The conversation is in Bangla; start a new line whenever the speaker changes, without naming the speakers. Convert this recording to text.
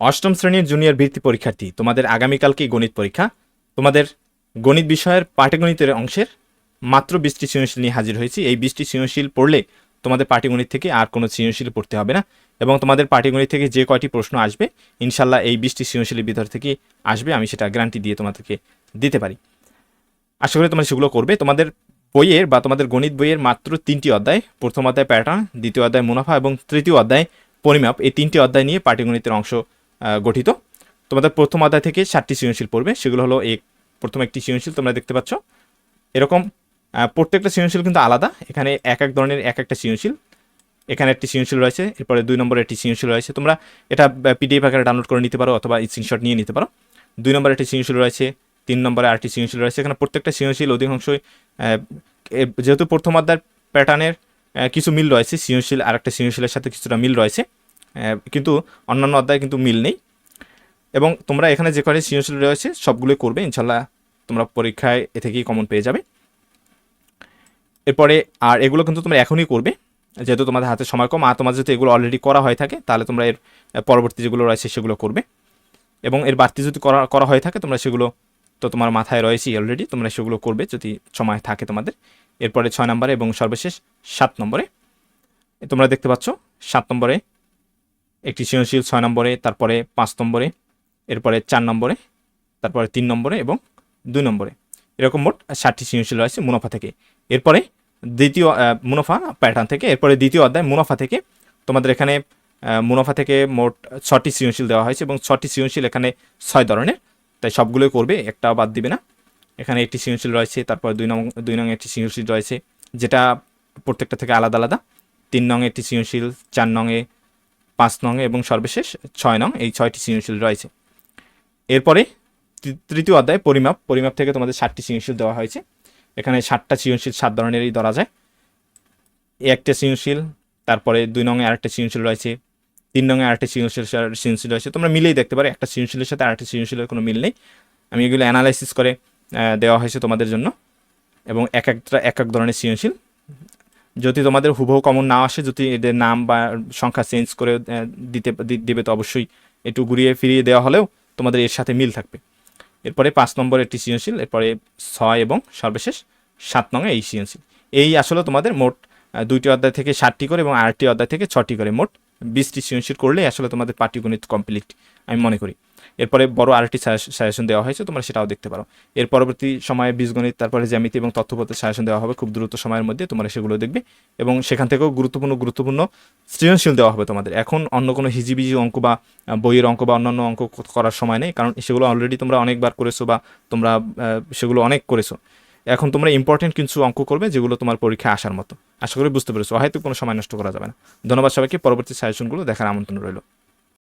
অষ্টম শ্রেণীর জুনিয়র বৃত্তি পরীক্ষার্থী, তোমাদের আগামীকালকে গণিত পরীক্ষা। তোমাদের গণিত বিষয়ের পাটিগণিতের অংশের মাত্র 20টি সৃজনশীল নিয়ে হাজির হয়েছি। এই 20টি সৃজনশীল পড়লে তোমাদের পাটিগণিত থেকে আর কোনো সৃজনশীল পড়তে হবে না, এবং তোমাদের পাটিগণিত থেকে যে কয়টি প্রশ্ন আসবে ইনশাল্লাহ এই 20টি সৃজনশীলের ভিতর থেকে আসবে, আমি সেটা গ্যারান্টি দিয়ে তোমাদেরকে দিতে পারি। আশা করি তোমরা সেগুলো করবে। তোমাদের বইয়ের বা তোমাদের গণিত বইয়ের মাত্র 3টি অধ্যায়, প্রথম অধ্যায় প্যাটার্ন, দ্বিতীয় অধ্যায় মুনাফা এবং তৃতীয় অধ্যায় পরিমাপ, এই 3টি অধ্যায় নিয়ে পাটিগণিতের অংশ গঠিত। তোমাদের প্রথম অধ্যায় থেকে 7টি সৃজনশীল পড়বে, সেগুলো হলো প্রথম একটি সৃজনশীল তোমরা দেখতে পাচ্ছ এরকম। প্রত্যেকটা সৃজনশীল কিন্তু আলাদা, এখানে এক এক ধরনের এক একটা সৃজনশীল। এখানে একটি সৃজনশীল রয়েছে, এরপরে 2 নম্বরে একটি সৃজনশীল রয়েছে। তোমরা এটা পিডিএফ আকারে ডাউনলোড করে নিতে পারো অথবা স্ক্রিনশট নিয়ে নিতে পারো। 2 নম্বরে একটি সৃজনশীল রয়েছে, 3 নম্বরে আরেকটি সৃজনশীল রয়েছে। এখানে প্রত্যেকটা সৃজনশীল অধিকাংশই যেহেতু প্রথম অধ্যায়ের প্যাটার্নের কিছু মিল রয়েছে, সৃজনশীল আরেকটা সৃজনশীলের সাথে কিছুটা মিল রয়েছে, কিন্তু অন্যান্য অধ্যায়ে কিন্তু মিল নেই। এবং তোমরা এখানে যে কয়টি সৃজনশীল রয়েছে সবগুলোই করবে, ইনশাল্লাহ তোমরা পরীক্ষায় এ থেকেই কমন পেয়ে যাবে। এরপরে আর এগুলো কিন্তু তোমরা এখনই করবে, যেহেতু তোমাদের হাতে সময় কম। আর তোমার যদি এগুলো অলরেডি করা হয়ে থাকে তাহলে তোমরা এর পরবর্তী যেগুলো রয়েছে সেগুলো করবে, এবং এর বাড়তি যদি করা হয়ে থাকে তোমরা সেগুলো তো তোমার মাথায় রয়েছেই অলরেডি, তোমরা সেগুলো করবে যদি সময় থাকে তোমাদের। এরপরে 6 নম্বরে এবং সর্বশেষ 7 নম্বরে তোমরা দেখতে পাচ্ছ 7 নম্বরে একটি সৃজনশীল, 6 নম্বরে, তারপরে 5 নম্বরে, এরপরে 4 নম্বরে, তারপরে 3 নম্বরে এবং 2 নম্বরে, এরকম মোট 7টি সৃজনশীল রয়েছে মুনাফা থেকে। এরপরে দ্বিতীয় মুনাফা প্যাটার্ন থেকে, এরপরে দ্বিতীয় অধ্যায় মুনাফা থেকে। তোমাদের এখানে মুনাফা থেকে মোট 6টি সৃজনশীল দেওয়া হয়েছে, এবং 6টি সৃজনশীল এখানে 6 ধরনের, তাই সবগুলোই করবে, একটাও বাদ দিবে না। এখানে একটি সৃজনশীল রয়েছে, তারপর 2 নং একটি সৃজনশীল রয়েছে যেটা প্রত্যেকটা থেকে আলাদা আলাদা, 3 নং একটি সৃজনশীল, 4 নংয়ে, 5 নংয়ে এবং সর্বশেষ 6 নং, এই 6টি সৃজনশীল রয়েছে। এরপরে তৃতীয় অধ্যায় পরিমাপ থেকে তোমাদের 7টি সৃজনশীল দেওয়া হয়েছে। এখানে 7টা সৃজনশীল 7 ধরনেরই ধরা যায়। একটা সৃজনশীল, তারপরে 2 নংয়ে আরেকটা সৃজনশীল রয়েছে, 3 নংয়ে আরেকটা সৃজনশীল রয়েছে। তোমরা মিলেই দেখতে পারো, একটা সৃজনশীলের সাথে আরেকটা সৃজনশীলের কোনো মিল নেই। আমি এগুলো অ্যানালাইসিস করে দেওয়া হয়েছে তোমাদের জন্য, এবং এক এক ধরনের সৃজনশীল। যদি তোমাদের হুবহু কমন না আসে, যদি এদের নাম বা সংখ্যা চেঞ্জ করে দিবে তো অবশ্যই একটু ঘুরিয়ে ফিরিয়ে দেওয়া হলেও তোমাদের এর সাথে মিল থাকবে। এরপরে 5 নম্বর একটি সৃজনশীল, এরপরে 6 এবং সর্বশেষ 7 নংয়ে এই সৃজনশীল। এই আসলে তোমাদের মোট 2টি অধ্যায় থেকে 7টি করে এবং আরেকটি অধ্যায় থেকে 6টি করে, মোট 20টি সৃজনশীল করলেই আসলে তোমাদের পাটিগণিত কমপ্লিট আমি মনে করি। এরপরে বড় আরেকটি সাজেশন দেওয়া হয়েছে, তোমরা সেটাও দেখতে পারো। এর পরবর্তী সময়ে বীজগণিত, তারপরে জ্যামিতি এবং তথ্যপত্রের সাজেশন দেওয়া হবে খুব দ্রুত সময়ের মধ্যে, তোমরা সেগুলো দেখবে, এবং সেখান থেকেও গুরুত্বপূর্ণ সৃজনশীল দেওয়া হবে তোমাদের। এখন অন্য কোনো হিজিবিজি অঙ্ক বা বইয়ের অঙ্ক বা অন্যান্য অঙ্ক করার সময় নেই, কারণ সেগুলো অলরেডি তোমরা অনেকবার করেছো বা তোমরা সেগুলো অনেক করেছো। এখন তোমরা ইম্পর্টেন্ট কিছু অঙ্ক করবে যেগুলো তোমার পরীক্ষায় আসার মতো। আশা করি বুঝতে পেরেছো, হয়তো কোনো সময় নষ্ট করা যাবে না। ধন্যবাদ সবাইকে, পরবর্তী সাজেশনগুলো দেখার আমন্ত্রণ রইল।